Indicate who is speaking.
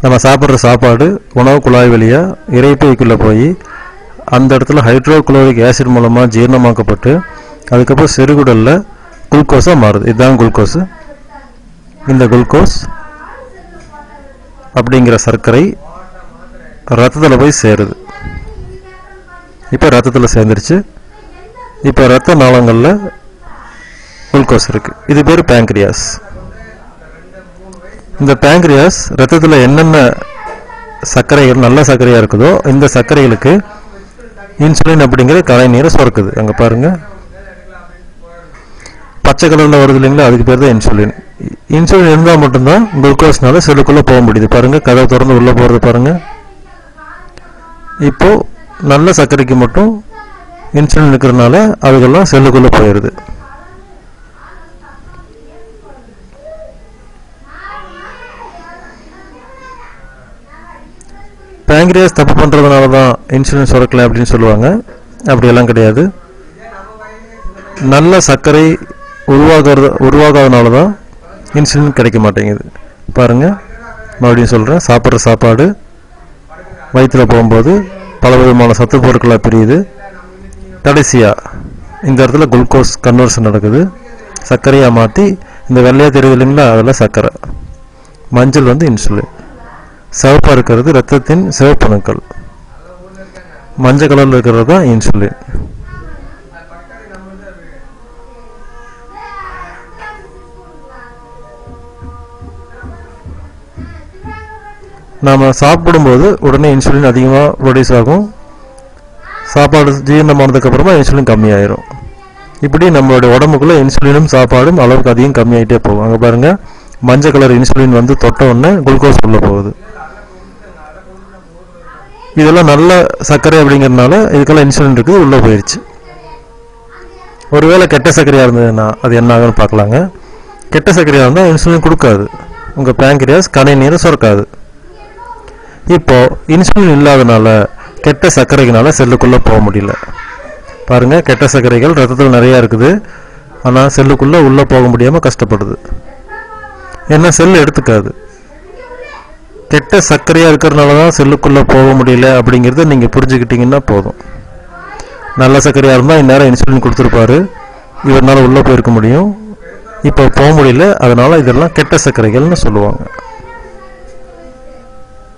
Speaker 1: நம்ம சாப்பிட்ற சாப்பாடு உணவு குழாய் வழியாக இரைப்பைக்குள்ளே போய் அந்த இடத்துல ஹைட்ரோகுளோரிக் ஆசிட் மூலமாக ஜீரணமாக்கப்பட்டு அதுக்கப்புறம் சிறுகுடலில் குளுக்கோஸாக மாறுது. இதுதான் குளுக்கோஸு. இந்த குளுக்கோஸ் அப்படிங்கிற சர்க்கரை ரத்தத்தில் போய் சேருது. இப்போ ரத்தத்தில் சேர்ந்துருச்சு. இப்போ ரத்த நாளங்களில் குளுக்கோஸ் இருக்குது. இது பேர் பேங்க்ரியாஸ். இந்த பேங்க்ரியாஸ் ரத்தத்தில் என்னென்ன சர்க்கரைகள் நல்ல சர்க்கரையாக இருக்குதோ இந்த சர்க்கரைகளுக்கு இன்சுலின் அப்படிங்கிற கலை நீரை சுரக்குது. அங்கே பாருங்கள், பச்சை கலரில் வருது இல்லைங்களா, அதுக்கு பேர் தான் இன்சுலின். இன்சுலின் இருந்தால் மட்டும்தான் குளுக்கோஸ்னால செல்லுக்குள்ளே போக முடியுது. பாருங்கள், கதவை திறந்து உள்ளே போகிறது பாருங்கள். இப்போது நல்ல சர்க்கரைக்கு மட்டும் இன்சுலின் இருக்கிறதுனால அதுக்கெல்லாம் செல்லுக்குள்ளே போயிடுது. பேங்க்ரியாஸ் தப்பு பண்ணுறதுனால தான் இன்சுலின் சுரக்கலை அப்படின்னு சொல்லுவாங்க. அப்படியெல்லாம் கிடையாது. நல்ல சர்க்கரை உருவாகாதனால தான் இன்சுலின் கிடைக்க மாட்டேங்குது. பாருங்கள், மறுபடியும் சொல்கிறேன், சாப்பிட்ற சாப்பாடு வயிற்றில் போகும்போது பல விதமான சத்து பொருட்களாக பிரியுது. கடைசியாக இந்த இடத்துல குளுக்கோஸ் கன்வர்ஷன் நடக்குது. சர்க்கரையாக மாற்றி இந்த வெள்ளையாக தெரியுது இல்லைங்களா, அதெல்லாம் சர்க்கரை. மஞ்சள் வந்து இன்சுலின். சிவப்பாக இருக்கிறது இரத்தத்தின் சிவப்பணுக்கள். மஞ்சள் கலரில் இருக்கிறது தான் இன்சுலின். நாம் சாப்பிடும்போது உடனே இன்சுலின் அதிகமாக ப்ரொடியூஸ் ஆகும். சாப்பாடு ஜீரணமானதுக்கப்புறமா இன்சுலின் கம்மியாயிரும். இப்படி நம்மளுடைய உடம்புக்குள்ளே இன்சுலினும் சாப்பாடும் அளவுக்கு அதிகம் கம்மியாகிட்டே போகும். அங்கே பாருங்கள், மஞ்சள் கலர் இன்சுலின் வந்து தொட்ட உடனே குளுக்கோஸ் உள்ளே போகுது. இதெல்லாம் நல்ல சர்க்கரை அப்படிங்கிறதுனால இதுக்கெல்லாம் இன்சுலின் இருக்குது, உள்ளே போயிடுச்சு. ஒருவேளை கெட்ட சர்க்கரையாக இருந்ததுன்னா அது என்ன ஆகுன்னு பார்க்கலாங்க. கெட்ட சர்க்கரையாக இருந்தால் இன்சுலின் கொடுக்காது. உங்கள் பேங்க்ரியாஸ் கனை நீரை சுரக்காது. இப்போது இன்சுலின் இல்லாதனால கெட்ட சர்க்கரைகளால் செல்லுக்குள்ளே போக முடியல. பாருங்கள், கெட்ட சர்க்கரைகள் ரத்தத்தில் நிறையா இருக்குது. ஆனால் செல்லுக்குள்ளே உள்ளே போக முடியாமல் கஷ்டப்படுது. ஏன்னா செல் எடுத்துக்காது. கெட்ட சர்க்கரையாக இருக்கிறதுனால தான் செல்லுக்குள்ளே போக முடியல அப்படிங்கிறத நீங்கள் புரிஞ்சுக்கிட்டிங்கன்னா போதும். நல்ல சர்க்கரையாக இருந்தால் இந்நேரம் இன்சுலின் கொடுத்துருப்பாரு, இவரால் உள்ளே போயிருக்க முடியும். இப்போ போக முடியல, அதனால் இதெல்லாம் கெட்ட சர்க்கரைகள்னு சொல்லுவாங்க.